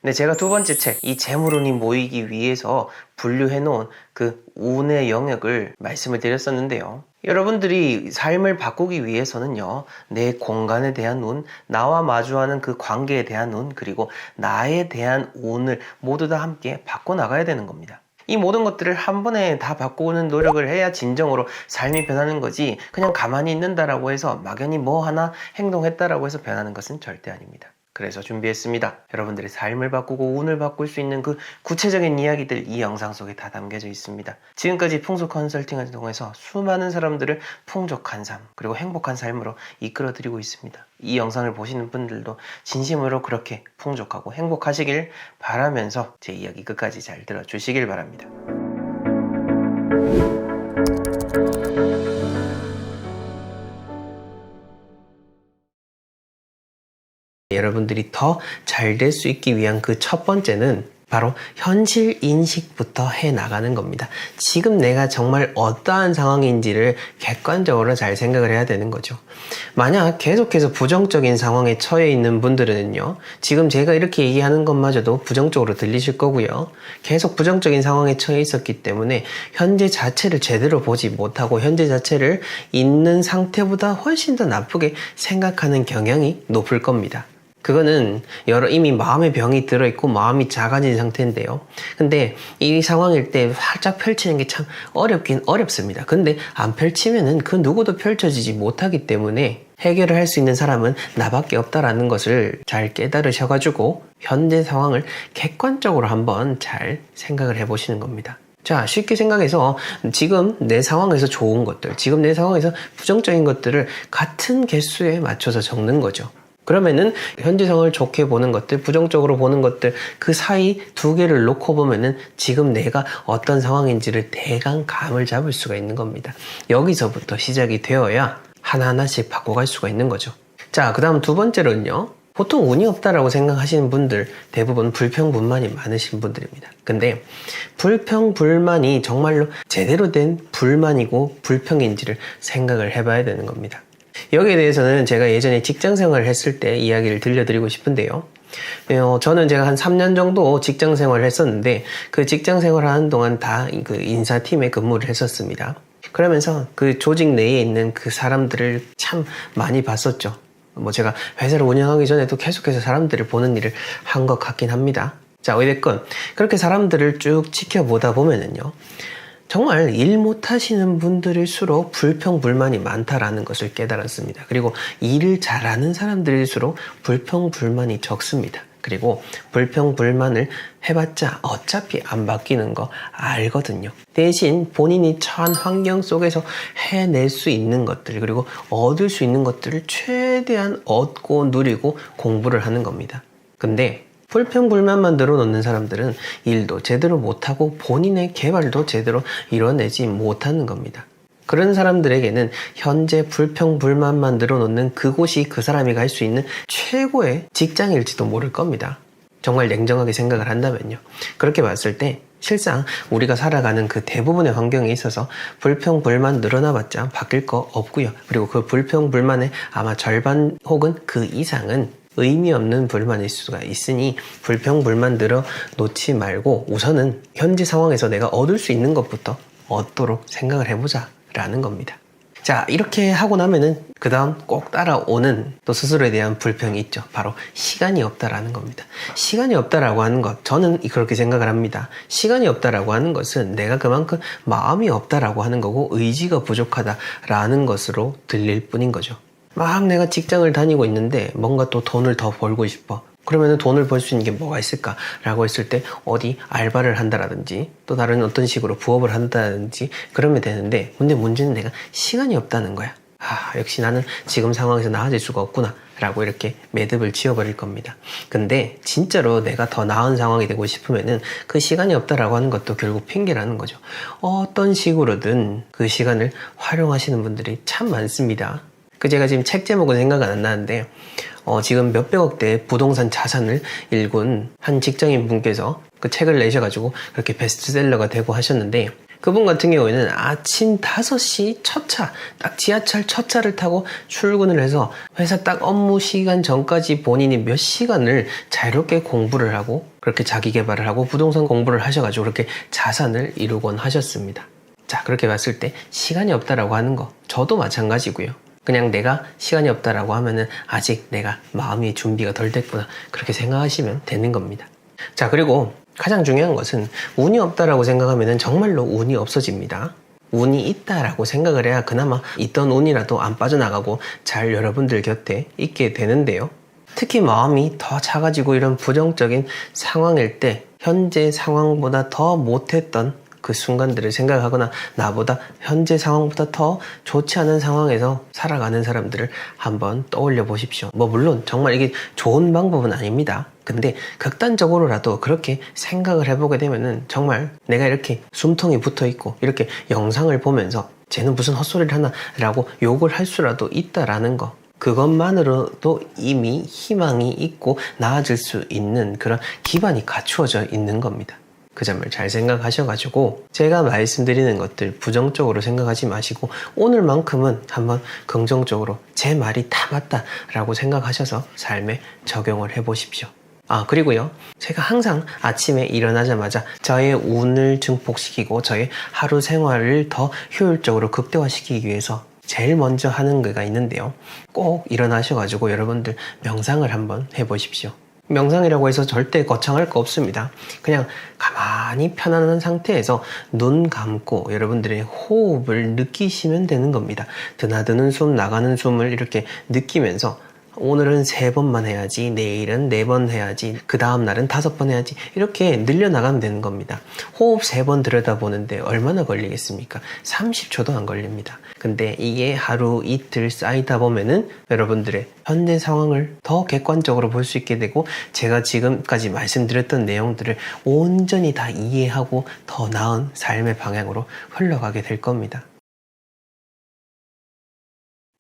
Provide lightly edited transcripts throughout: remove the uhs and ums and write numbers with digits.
네, 제가 두 번째 책, 이 재물운이 모이기 위해서 분류해 놓은 그 운의 영역을 말씀을 드렸었는데요. 여러분들이 삶을 바꾸기 위해서는요, 내 공간에 대한 운, 나와 마주하는 그 관계에 대한 운, 그리고 나에 대한 운을 모두 다 함께 바꿔나가야 되는 겁니다. 이 모든 것들을 한 번에 다 바꾸는 노력을 해야 진정으로 삶이 변하는 거지, 그냥 가만히 있는다라고 해서 막연히 뭐 하나 행동했다라고 해서 변하는 것은 절대 아닙니다. 그래서 준비했습니다. 여러분들의 삶을 바꾸고 운을 바꿀 수 있는 그 구체적인 이야기들 이 영상 속에 다 담겨져 있습니다. 지금까지 풍수 컨설팅을 통해서 수많은 사람들을 풍족한 삶 그리고 행복한 삶으로 이끌어드리고 있습니다. 이 영상을 보시는 분들도 진심으로 그렇게 풍족하고 행복하시길 바라면서 제 이야기 끝까지 잘 들어주시길 바랍니다. 여러분들이 더 잘 될 수 있기 위한 그 첫 번째는 바로 현실 인식부터 해 나가는 겁니다. 지금 내가 정말 어떠한 상황인지를 객관적으로 잘 생각을 해야 되는 거죠. 만약 계속해서 부정적인 상황에 처해 있는 분들은요, 지금 제가 이렇게 얘기하는 것마저도 부정적으로 들리실 거고요. 계속 부정적인 상황에 처해 있었기 때문에 현재 자체를 제대로 보지 못하고 현재 자체를 있는 상태보다 훨씬 더 나쁘게 생각하는 경향이 높을 겁니다. 그거는 이미 마음의 병이 들어있고 마음이 작아진 상태인데요. 근데 이 상황일 때 활짝 펼치는 게 참 어렵긴 어렵습니다. 근데 안 펼치면은 그 누구도 펼쳐지지 못하기 때문에 해결을 할 수 있는 사람은 나밖에 없다라는 것을 잘 깨달으셔가지고 현재 상황을 객관적으로 한번 잘 생각을 해보시는 겁니다. 자, 쉽게 생각해서 지금 내 상황에서 좋은 것들, 지금 내 상황에서 부정적인 것들을 같은 개수에 맞춰서 적는 거죠. 그러면은 현재 상황을 좋게 보는 것들, 부정적으로 보는 것들, 그 사이 두 개를 놓고 보면은 지금 내가 어떤 상황인지를 대강 감을 잡을 수가 있는 겁니다. 여기서부터 시작이 되어야 하나하나씩 바꿔갈 수가 있는 거죠. 자, 그 다음 두 번째로는요, 보통 운이 없다라고 생각하시는 분들 대부분 불평불만이 많으신 분들입니다. 근데 불평불만이 정말로 제대로 된 불만이고 불평인지를 생각을 해봐야 되는 겁니다. 여기에 대해서는 제가 예전에 직장 생활을 했을 때 이야기를 들려드리고 싶은데요. 저는 제가 한 3년 정도 직장 생활을 했었는데 그 직장 생활을 하는 동안 다 그 인사팀에 근무를 했었습니다. 그러면서 그 조직 내에 있는 그 사람들을 참 많이 봤었죠. 제가 회사를 운영하기 전에도 계속해서 사람들을 보는 일을 한 것 같긴 합니다. 자, 어찌됐건 그렇게 사람들을 쭉 지켜보다 보면은요, 정말 일 못하시는 분들일수록 불평불만이 많다라는 것을 깨달았습니다. 그리고 일을 잘하는 사람들일수록 불평불만이 적습니다. 그리고 불평불만을 해봤자 어차피 안 바뀌는 거 알거든요. 대신 본인이 처한 환경 속에서 해낼 수 있는 것들, 그리고 얻을 수 있는 것들을 최대한 얻고 누리고 공부를 하는 겁니다. 근데 불평불만만 늘어놓는 사람들은 일도 제대로 못하고 본인의 개발도 제대로 이뤄내지 못하는 겁니다. 그런 사람들에게는 현재 불평불만만 늘어놓는 그곳이 그 사람이 갈 수 있는 최고의 직장일지도 모를 겁니다. 정말 냉정하게 생각을 한다면요. 그렇게 봤을 때 실상 우리가 살아가는 그 대부분의 환경에 있어서 불평불만 늘어나봤자 바뀔 거 없고요. 그리고 그 불평불만의 아마 절반 혹은 그 이상은 의미 없는 불만일 수가 있으니 불평불만 늘어놓지 말고 우선은 현재 상황에서 내가 얻을 수 있는 것부터 얻도록 생각을 해보자 라는 겁니다. 자, 이렇게 하고 나면은 그 다음 꼭 따라오는 또 스스로에 대한 불평이 있죠. 바로 시간이 없다라는 겁니다. 시간이 없다라고 하는 것, 저는 그렇게 생각을 합니다. 시간이 없다라고 하는 것은 내가 그만큼 마음이 없다라고 하는 거고 의지가 부족하다라는 것으로 들릴 뿐인 거죠. 막 내가 직장을 다니고 있는데 뭔가 또 돈을 더 벌고 싶어. 그러면 돈을 벌 수 있는 게 뭐가 있을까라고 했을 때 어디 알바를 한다라든지 또 다른 어떤 식으로 부업을 한다든지 그러면 되는데, 근데 문제는 내가 시간이 없다는 거야. 역시 나는 지금 상황에서 나아질 수가 없구나 라고 이렇게 매듭을 지어버릴 겁니다. 근데 진짜로 내가 더 나은 상황이 되고 싶으면은 그 시간이 없다라고 하는 것도 결국 핑계라는 거죠. 어떤 식으로든 그 시간을 활용하시는 분들이 참 많습니다. 제가 지금 책 제목은 생각은 안 나는데 지금 몇백억대 부동산 자산을 일군 한 직장인 분께서 그 책을 내셔가지고 그렇게 베스트셀러가 되고 하셨는데, 그분 같은 경우에는 아침 5시 첫 차, 딱 지하철 첫 차를 타고 출근을 해서 회사 딱 업무 시간 전까지 본인이 몇 시간을 자유롭게 공부를 하고 그렇게 자기 개발을 하고 부동산 공부를 하셔가지고 그렇게 자산을 이루곤 하셨습니다. 자, 그렇게 봤을 때 시간이 없다라고 하는 거 저도 마찬가지고요. 그냥 내가 시간이 없다라고 하면은 아직 내가 마음의 준비가 덜 됐구나 그렇게 생각하시면 되는 겁니다. 자, 그리고 가장 중요한 것은 운이 없다라고 생각하면 정말로 운이 없어집니다. 운이 있다라고 생각을 해야 그나마 있던 운이라도 안 빠져나가고 잘 여러분들 곁에 있게 되는데요. 특히 마음이 더 작아지고 이런 부정적인 상황일 때 현재 상황보다 더 못했던 그 순간들을 생각하거나 나보다 현재 상황보다 더 좋지 않은 상황에서 살아가는 사람들을 한번 떠올려 보십시오. 물론 정말 이게 좋은 방법은 아닙니다. 근데 극단적으로라도 그렇게 생각을 해보게 되면은 정말 내가 이렇게 숨통이 붙어 있고 이렇게 영상을 보면서 쟤는 무슨 헛소리를 하나 라고 욕을 할 수라도 있다라는 거, 그것만으로도 이미 희망이 있고 나아질 수 있는 그런 기반이 갖추어져 있는 겁니다. 그 점을 잘 생각하셔가지고 제가 말씀드리는 것들 부정적으로 생각하지 마시고 오늘만큼은 한번 긍정적으로 제 말이 다 맞다라고 생각하셔서 삶에 적용을 해보십시오. 그리고요, 제가 항상 아침에 일어나자마자 저의 운을 증폭시키고 저의 하루 생활을 더 효율적으로 극대화시키기 위해서 제일 먼저 하는 거가 있는데요. 꼭 일어나셔가지고 여러분들 명상을 한번 해보십시오. 명상이라고 해서 절대 거창할 거 없습니다. 그냥 가만히 편안한 상태에서 눈 감고 여러분들의 호흡을 느끼시면 되는 겁니다. 드나드는 숨, 나가는 숨을 이렇게 느끼면서 오늘은 3번만 해야지, 내일은 4번 해야지, 그 다음 날은 5번 해야지, 이렇게 늘려나가면 되는 겁니다. 호흡 3번 들여다보는데 얼마나 걸리겠습니까? 30초도 안 걸립니다. 근데 이게 하루 이틀 쌓이다 보면은 여러분들의 현재 상황을 더 객관적으로 볼 수 있게 되고 제가 지금까지 말씀드렸던 내용들을 온전히 다 이해하고 더 나은 삶의 방향으로 흘러가게 될 겁니다.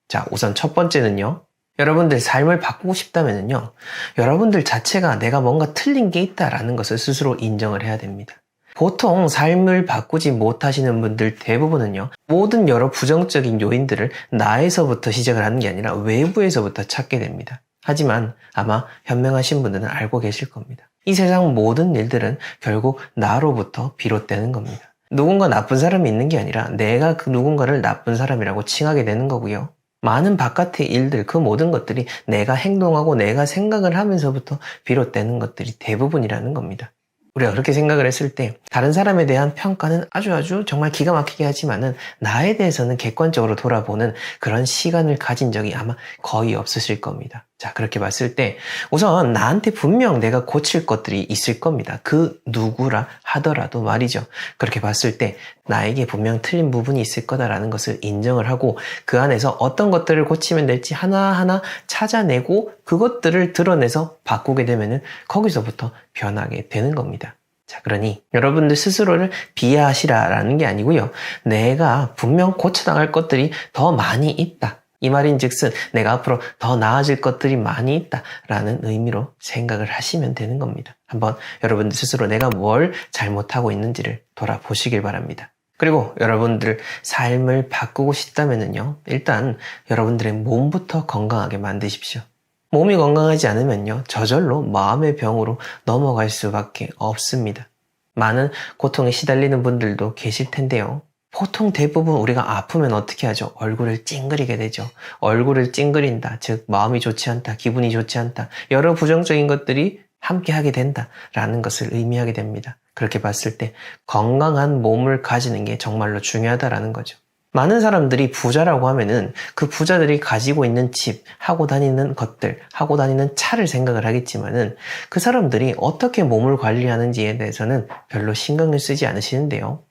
자, 우선 첫 번째는요. 여러분들 삶을 바꾸고 싶다면요, 여러분들 자체가 내가 뭔가 틀린 게 있다라는 것을 스스로 인정을 해야 됩니다. 보통 삶을 바꾸지 못하시는 분들 대부분은요, 모든 여러 부정적인 요인들을 나에서부터 시작을 하는 게 아니라 외부에서부터 찾게 됩니다. 하지만 아마 현명하신 분들은 알고 계실 겁니다. 이 세상 모든 일들은 결국 나로부터 비롯되는 겁니다. 누군가 나쁜 사람이 있는 게 아니라 내가 그 누군가를 나쁜 사람이라고 칭하게 되는 거고요. 많은 바깥의 일들, 그 모든 것들이 내가 행동하고 내가 생각을 하면서부터 비롯되는 것들이 대부분이라는 겁니다. 우리가 그렇게 생각을 했을 때 다른 사람에 대한 평가는 아주 정말 기가 막히게 하지만은 나에 대해서는 객관적으로 돌아보는 그런 시간을 가진 적이 아마 거의 없으실 겁니다. 자, 그렇게 봤을 때 우선 나한테 분명 내가 고칠 것들이 있을 겁니다. 그 누구라 하더라도 말이죠. 그렇게 봤을 때 나에게 분명 틀린 부분이 있을 거다라는 것을 인정을 하고 그 안에서 어떤 것들을 고치면 될지 하나하나 찾아내고 그것들을 드러내서 바꾸게 되면은 거기서부터 변하게 되는 겁니다. 자, 그러니 여러분들 스스로를 비하하시라라는 게 아니고요. 내가 분명 고쳐나갈 것들이 더 많이 있다. 이 말인즉슨 내가 앞으로 더 나아질 것들이 많이 있다라는 의미로 생각을 하시면 되는 겁니다. 한번 여러분들 스스로 내가 뭘 잘못하고 있는지를 돌아보시길 바랍니다. 그리고 여러분들 삶을 바꾸고 싶다면요, 일단 여러분들의 몸부터 건강하게 만드십시오. 몸이 건강하지 않으면요, 저절로 마음의 병으로 넘어갈 수밖에 없습니다. 많은 고통에 시달리는 분들도 계실 텐데요. 보통 대부분 우리가 아프면 어떻게 하죠? 얼굴을 찡그리게 되죠. 얼굴을 찡그린다, 즉 마음이 좋지 않다, 기분이 좋지 않다, 여러 부정적인 것들이 함께 하게 된다라는 것을 의미하게 됩니다. 그렇게 봤을 때 건강한 몸을 가지는 게 정말로 중요하다라는 거죠. 많은 사람들이 부자라고 하면은 그 부자들이 가지고 있는 집, 하고 다니는 것들, 하고 다니는 차를 생각을 하겠지만은 그 사람들이 어떻게 몸을 관리하는지에 대해서는 별로 신경을 쓰지 않으시는데요.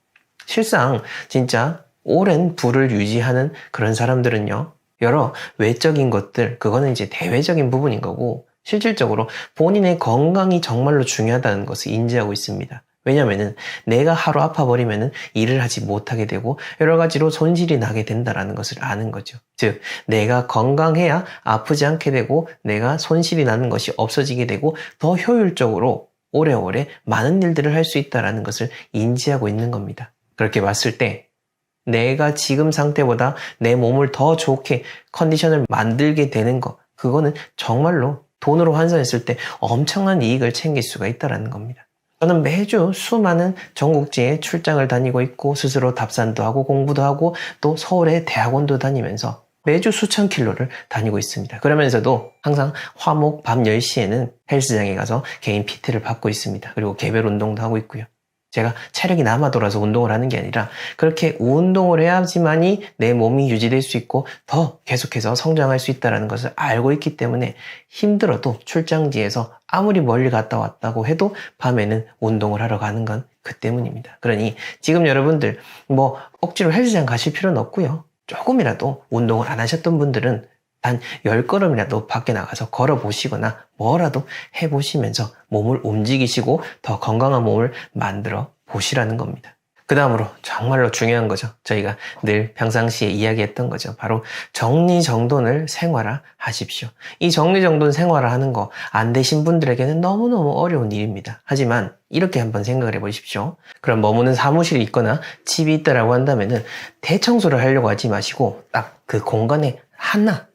실상 진짜 오랜 부를 유지하는 그런 사람들은요, 여러 외적인 것들, 그거는 이제 대외적인 부분인 거고 실질적으로 본인의 건강이 정말로 중요하다는 것을 인지하고 있습니다. 왜냐면은 내가 하루 아파버리면은 일을 하지 못하게 되고 여러 가지로 손실이 나게 된다라는 것을 아는 거죠. 즉, 내가 건강해야 아프지 않게 되고 내가 손실이 나는 것이 없어지게 되고 더 효율적으로 오래오래 많은 일들을 할 수 있다라는 것을 인지하고 있는 겁니다. 그렇게 봤을 때 내가 지금 상태보다 내 몸을 더 좋게 컨디션을 만들게 되는 거, 그거는 정말로 돈으로 환산했을 때 엄청난 이익을 챙길 수가 있다는 겁니다. 저는 매주 수많은 전국지에 출장을 다니고 있고 스스로 답산도 하고 공부도 하고 또 서울의 대학원도 다니면서 매주 수천 킬로를 다니고 있습니다. 그러면서도 항상 화목 밤 10시에는 헬스장에 가서 개인 PT를 받고 있습니다. 그리고 개별 운동도 하고 있고요. 제가 체력이 남아 돌아서 운동을 하는 게 아니라 그렇게 운동을 해야지만이 내 몸이 유지될 수 있고 더 계속해서 성장할 수 있다는 것을 알고 있기 때문에 힘들어도 출장지에서 아무리 멀리 갔다 왔다고 해도 밤에는 운동을 하러 가는 건 그 때문입니다. 그러니 지금 여러분들 뭐 억지로 헬스장 가실 필요는 없고요. 조금이라도 운동을 안 하셨던 분들은 단 10걸음이라도 밖에 나가서 걸어보시거나 뭐라도 해보시면서 몸을 움직이시고 더 건강한 몸을 만들어 보시라는 겁니다. 그 다음으로 정말로 중요한 거죠. 저희가 늘 평상시에 이야기했던 거죠. 바로 정리정돈을 생활화하십시오. 이 정리정돈 생활화하는 거 안 되신 분들에게는 너무너무 어려운 일입니다. 하지만 이렇게 한번 생각을 해보십시오. 그럼 머무는 사무실이 있거나 집이 있다라고 한다면은 대청소를 하려고 하지 마시고 딱 그 공간에 하나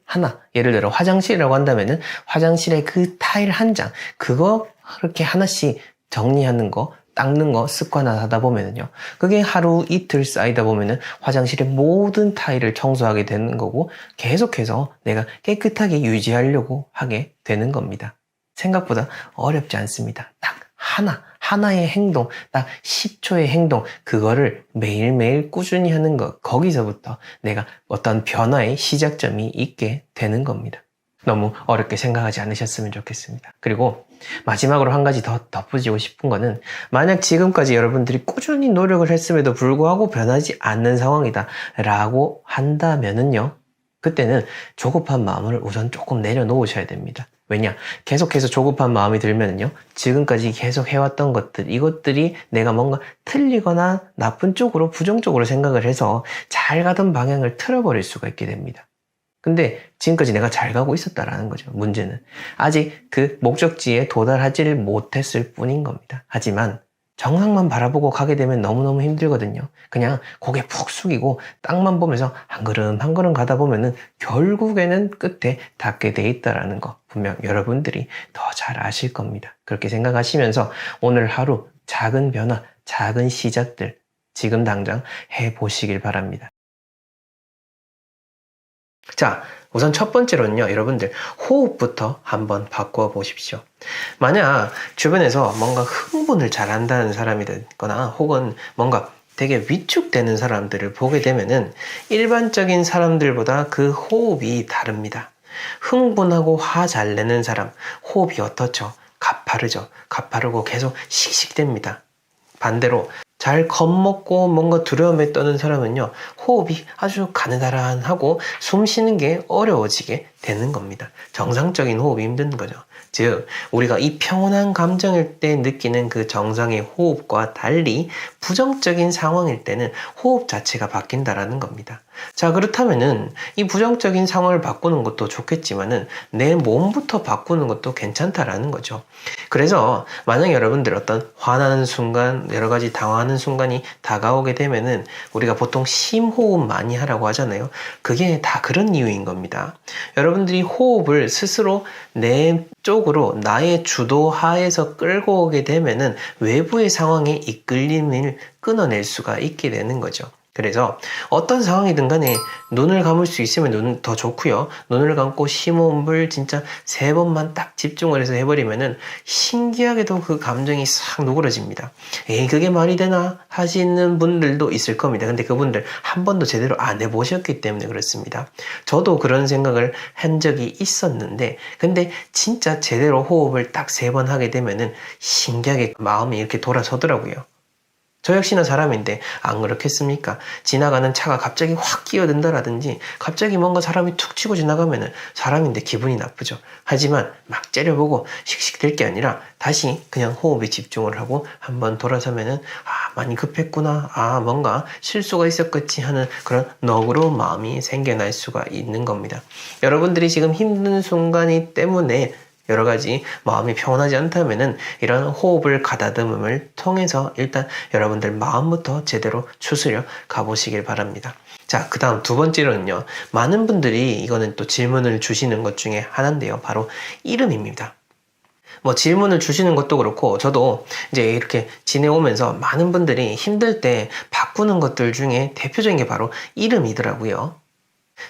예를 들어 화장실이라고 한다면은 화장실에 그 타일 한 장 그거 그렇게 하나씩 정리하는 거 닦는 거 습관화하다 보면은요 그게 하루 이틀 쌓이다 보면은 화장실의 모든 타일을 청소하게 되는 거고 계속해서 내가 깨끗하게 유지하려고 하게 되는 겁니다. 생각보다 어렵지 않습니다. 딱 하나의 행동, 딱 10초의 행동, 그거를 매일매일 꾸준히 하는 것, 거기서부터 내가 어떤 변화의 시작점이 있게 되는 겁니다. 너무 어렵게 생각하지 않으셨으면 좋겠습니다. 그리고 마지막으로 한 가지 더 덧붙이고 싶은 거는 만약 지금까지 여러분들이 꾸준히 노력을 했음에도 불구하고 변하지 않는 상황이다 라고 한다면은요 그때는 조급한 마음을 우선 조금 내려놓으셔야 됩니다. 왜냐? 계속해서 조급한 마음이 들면요 지금까지 계속 해왔던 것들, 이것들이 내가 뭔가 틀리거나 나쁜 쪽으로 부정적으로 생각을 해서 잘 가던 방향을 틀어버릴 수가 있게 됩니다. 근데 지금까지 내가 잘 가고 있었다라는 거죠. 문제는 아직 그 목적지에 도달하지를 못했을 뿐인 겁니다. 하지만 정상만 바라보고 가게 되면 너무너무 힘들거든요. 그냥 고개 푹 숙이고 땅만 보면서 한 걸음 한 걸음 가다 보면은 결국에는 끝에 닿게 돼 있다라는 거 분명 여러분들이 더 잘 아실 겁니다. 그렇게 생각하시면서 오늘 하루 작은 변화, 작은 시작들 지금 당장 해보시길 바랍니다. 자, 우선 첫 번째로는요, 여러분들 호흡부터 한번 바꿔 보십시오. 만약 주변에서 뭔가 흥분을 잘한다는 사람이 됐거나 혹은 뭔가 되게 위축되는 사람들을 보게 되면은 일반적인 사람들보다 그 호흡이 다릅니다. 흥분하고 화 잘 내는 사람, 호흡이 어떻죠? 가파르죠. 가파르고 계속 씩씩댑니다. 반대로 잘 겁먹고 뭔가 두려움에 떠는 사람은요 호흡이 아주 가느다란하고 숨 쉬는 게 어려워지게 되는 겁니다. 정상적인 호흡이 힘든 거죠. 즉 우리가 이 평온한 감정일 때 느끼는 그 정상의 호흡과 달리 부정적인 상황일 때는 호흡 자체가 바뀐다라는 겁니다. 자, 그렇다면은 이 부정적인 상황을 바꾸는 것도 좋겠지만은 내 몸부터 바꾸는 것도 괜찮다라는 거죠. 그래서 만약 여러분들 어떤 화나는 순간, 여러 가지 당황하는 순간이 다가오게 되면은 우리가 보통 심호흡 많이 하라고 하잖아요. 그게 다 그런 이유인 겁니다. 여러분들이 호흡을 스스로 내 쪽으로 나의 주도 하에서 끌고 오게 되면은 외부의 상황에 이끌림을 끊어낼 수가 있게 되는 거죠. 그래서 어떤 상황이든 간에 눈을 감을 수 있으면 눈은 더 좋고요. 눈을 감고 심호흡을 진짜 3번만 딱 집중을 해서 해버리면은 신기하게도 그 감정이 싹 누그러집니다. 에이, 그게 말이 되나 하시는 분들도 있을 겁니다. 근데 그분들 한 번도 제대로 안 해보셨기 때문에 그렇습니다. 저도 그런 생각을 한 적이 있었는데 근데 진짜 제대로 호흡을 딱 3번 하게 되면은 신기하게 마음이 이렇게 돌아서더라고요. 저 역시나 사람인데 안 그렇겠습니까? 지나가는 차가 갑자기 확 끼어든다라든지 갑자기 뭔가 사람이 툭 치고 지나가면은 사람인데 기분이 나쁘죠. 하지만 막 째려보고 씩씩댈 게 아니라 다시 그냥 호흡에 집중을 하고 한번 돌아서면은 아, 많이 급했구나. 아, 뭔가 실수가 있었겠지 하는 그런 너그러운 마음이 생겨날 수가 있는 겁니다. 여러분들이 지금 힘든 순간이 때문에 여러 가지 마음이 평온하지 않다면은 이런 호흡을 가다듬음을 통해서 일단 여러분들 마음부터 제대로 추스려 가보시길 바랍니다. 자, 그 다음 두 번째로는요. 많은 분들이 이거는 또 질문을 주시는 것 중에 하나인데요. 바로 이름입니다. 뭐 질문을 주시는 것도 그렇고 저도 이제 이렇게 지내오면서 많은 분들이 힘들 때 바꾸는 것들 중에 대표적인 게 바로 이름이더라고요.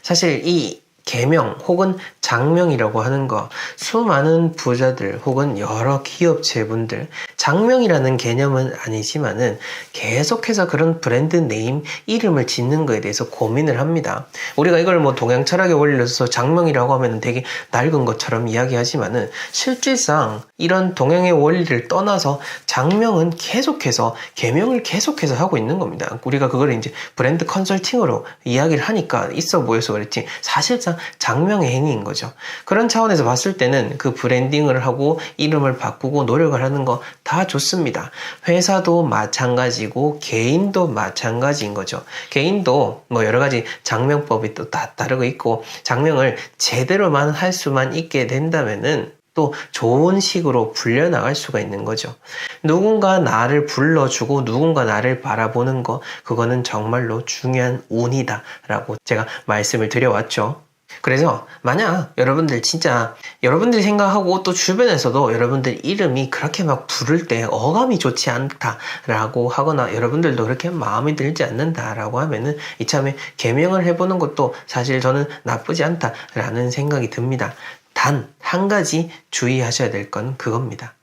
사실 이 개명 혹은 장명이라고 하는 거 수많은 부자들 혹은 여러 기업체분들 장명이라는 개념은 아니지만은 계속해서 그런 브랜드 네임 이름을 짓는 거에 대해서 고민을 합니다. 우리가 이걸 뭐 동양 철학의 원리로서 장명이라고 하면 되게 낡은 것처럼 이야기하지만은 실질상 이런 동양의 원리를 떠나서 장명은 계속해서 개명을 계속해서 하고 있는 겁니다. 우리가 그걸 이제 브랜드 컨설팅으로 이야기를 하니까 있어 보여서 그랬지 사실상 장명의 행위인 거죠. 그런 차원에서 봤을 때는 그 브랜딩을 하고 이름을 바꾸고 노력을 하는 거 다 좋습니다. 회사도 마찬가지고 개인도 마찬가지인 거죠. 개인도 뭐 여러 가지 장명법이 또 다 다르고 있고 장명을 제대로만 할 수만 있게 된다면은 또 좋은 식으로 불려나갈 수가 있는 거죠. 누군가 나를 불러주고 누군가 나를 바라보는 거 그거는 정말로 중요한 운이다 라고 제가 말씀을 드려왔죠. 그래서 만약 여러분들 진짜 여러분들이 생각하고 또 주변에서도 여러분들 이름이 그렇게 막 부를 때 어감이 좋지 않다라고 하거나 여러분들도 그렇게 마음에 들지 않는다라고 하면은 이참에 개명을 해보는 것도 사실 저는 나쁘지 않다라는 생각이 듭니다. 단 한 가지 주의하셔야 될 건 그겁니다.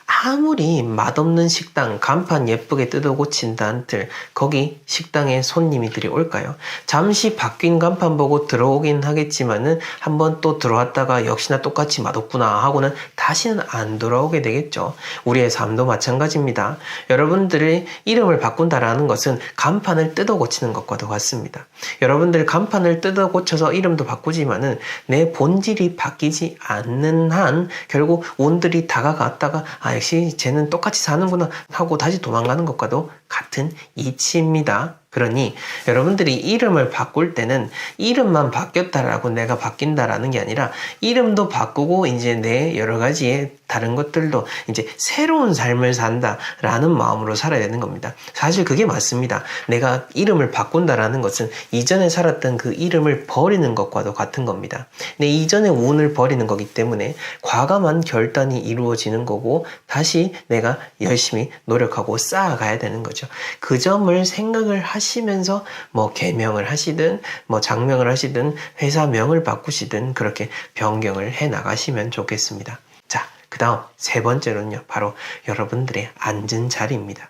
아무리 맛없는 식당 간판 예쁘게 뜯어 고친다 한들 거기 식당에 손님이들이 올까요? 잠시 바뀐 간판 보고 들어오긴 하겠지만은 한번 또 들어왔다가 역시나 똑같이 맛없구나 하고는 다시는 안 돌아오게 되겠죠. 우리의 삶도 마찬가지입니다. 여러분들의 이름을 바꾼다라는 것은 간판을 뜯어 고치는 것과도 같습니다. 여러분들 간판을 뜯어 고쳐서 이름도 바꾸지만은 내 본질이 바뀌지 않는 한 결국 운들이 다가갔다가 역시 쟤는 똑같이 사는구나 하고 다시 도망가는 것과도 같은 이치입니다. 그러니 여러분들이 이름을 바꿀 때는 이름만 바뀌었다라고 내가 바뀐다라는 게 아니라 이름도 바꾸고 이제 내 여러 가지의 다른 것들도 이제 새로운 삶을 산다라는 마음으로 살아야 되는 겁니다. 사실 그게 맞습니다. 내가 이름을 바꾼다라는 것은 이전에 살았던 그 이름을 버리는 것과도 같은 겁니다. 내 이전의 운을 버리는 거기 때문에 과감한 결단이 이루어지는 거고 다시 내가 열심히 노력하고 쌓아가야 되는 거죠. 그 점을 생각을 하시면서 뭐 개명을 하시든 뭐 장명을 하시든 회사명을 바꾸시든 그렇게 변경을 해 나가시면 좋겠습니다. 자, 그 다음 세 번째로는요. 바로 여러분들의 앉은 자리입니다.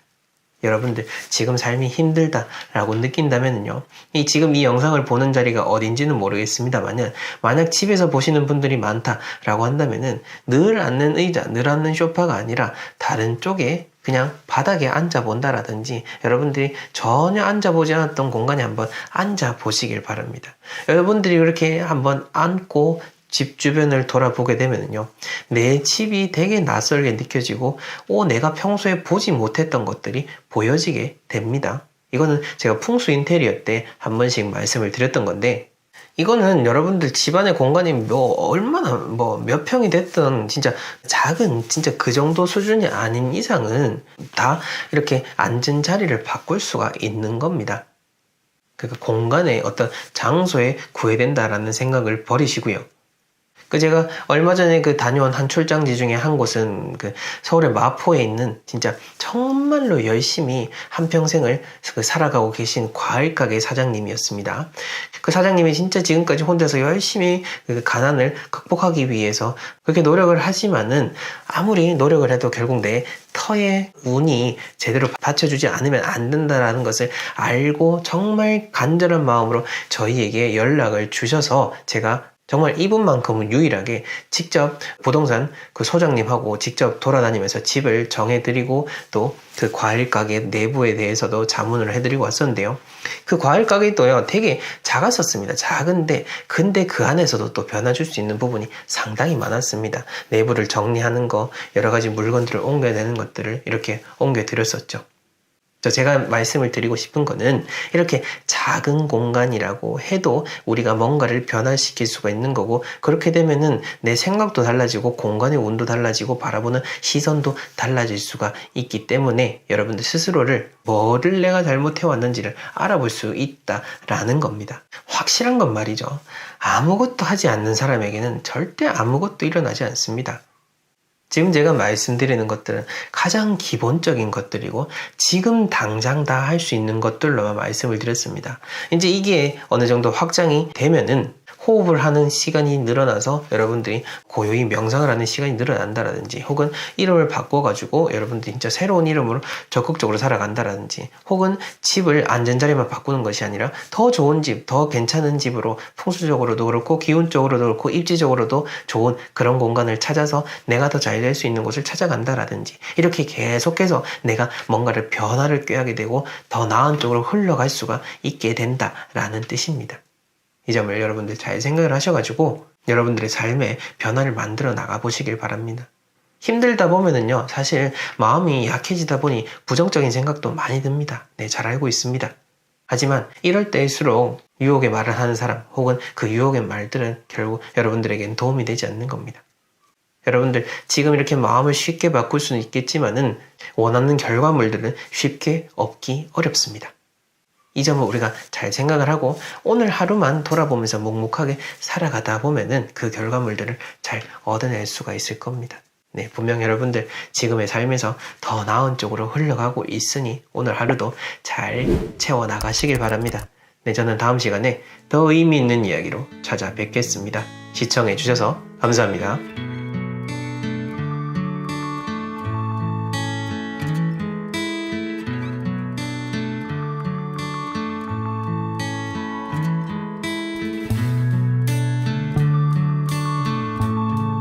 여러분들 지금 삶이 힘들다라고 느낀다면요. 지금 이 영상을 보는 자리가 어딘지는 모르겠습니다만 만약 집에서 보시는 분들이 많다라고 한다면은 늘 앉는 의자, 늘 앉는 소파가 아니라 다른 쪽에 그냥 바닥에 앉아본다라든지 여러분들이 전혀 앉아보지 않았던 공간에 한번 앉아보시길 바랍니다. 여러분들이 그렇게 한번 앉고 집 주변을 돌아보게 되면요. 내 집이 되게 낯설게 느껴지고 내가 평소에 보지 못했던 것들이 보여지게 됩니다. 이거는 제가 풍수 인테리어 때 한 번씩 말씀을 드렸던 건데 이거는 여러분들 집안의 공간이 얼마나 몇 평이 됐든 진짜 작은 진짜 그 정도 수준이 아닌 이상은 다 이렇게 앉은 자리를 바꿀 수가 있는 겁니다. 그러니까 공간의 어떤 장소에 구애된다라는 생각을 버리시고요. 제가 얼마 전에 다녀온 한 출장지 중에 한 곳은 서울의 마포에 있는 진짜 정말로 열심히 한평생을 살아가고 계신 과일가게 사장님이었습니다. 그 사장님이 진짜 지금까지 혼자서 열심히 가난을 극복하기 위해서 그렇게 노력을 하지만은 아무리 노력을 해도 결국 내 터의 운이 제대로 받쳐주지 않으면 안 된다라는 것을 알고 정말 간절한 마음으로 저희에게 연락을 주셔서 제가 정말 이분만큼은 유일하게 직접 부동산 소장님하고 직접 돌아다니면서 집을 정해드리고 또 그 과일 가게 내부에 대해서도 자문을 해드리고 왔었는데요. 그 과일 가게도요 되게 작았었습니다. 작은데 근데 그 안에서도 또 변화 줄 수 있는 부분이 상당히 많았습니다. 내부를 정리하는 거, 여러 가지 물건들을 옮겨야 되는 것들을 이렇게 옮겨드렸었죠. 제가 말씀을 드리고 싶은 거는 이렇게 작은 공간이라고 해도 우리가 뭔가를 변화시킬 수가 있는 거고, 그렇게 되면은 내 생각도 달라지고 공간의 온도 달라지고 바라보는 시선도 달라질 수가 있기 때문에 여러분들 스스로를 뭐를 내가 잘못해 왔는지를 알아볼 수 있다라는 겁니다. 확실한 건 말이죠. 아무것도 하지 않는 사람에게는 절대 아무것도 일어나지 않습니다. 지금 제가 말씀드리는 것들은 가장 기본적인 것들이고 지금 당장 다 할 수 있는 것들로만 말씀을 드렸습니다. 이제 이게 어느 정도 확장이 되면은 호흡을 하는 시간이 늘어나서 여러분들이 고요히 명상을 하는 시간이 늘어난다라든지, 혹은 이름을 바꿔가지고 여러분들이 진짜 새로운 이름으로 적극적으로 살아간다라든지, 혹은 집을 앉은 자리만 바꾸는 것이 아니라 더 좋은 집, 더 괜찮은 집으로 풍수적으로도 그렇고 기운적으로도 그렇고 입지적으로도 좋은 그런 공간을 찾아서 내가 더 잘 될 수 있는 곳을 찾아간다라든지, 이렇게 계속해서 내가 뭔가를 변화를 꾀하게 되고 더 나은 쪽으로 흘러갈 수가 있게 된다라는 뜻입니다. 이 점을 여러분들 잘 생각을 하셔가지고 여러분들의 삶에 변화를 만들어 나가 보시길 바랍니다. 힘들다 보면은요, 사실 마음이 약해지다 보니 부정적인 생각도 많이 듭니다. 네, 잘 알고 있습니다. 하지만 이럴 때일수록 유혹의 말을 하는 사람, 혹은 그 유혹의 말들은 결국 여러분들에겐 도움이 되지 않는 겁니다. 여러분들 지금 이렇게 마음을 쉽게 바꿀 수는 있겠지만은 원하는 결과물들은 쉽게 얻기 어렵습니다. 이 점을 우리가 잘 생각을 하고 오늘 하루만 돌아보면서 묵묵하게 살아가다 보면은 그 결과물들을 잘 얻어낼 수가 있을 겁니다. 네, 분명 여러분들 지금의 삶에서 더 나은 쪽으로 흘러가고 있으니 오늘 하루도 잘 채워나가시길 바랍니다. 네, 저는 다음 시간에 더 의미 있는 이야기로 찾아뵙겠습니다. 시청해 주셔서 감사합니다.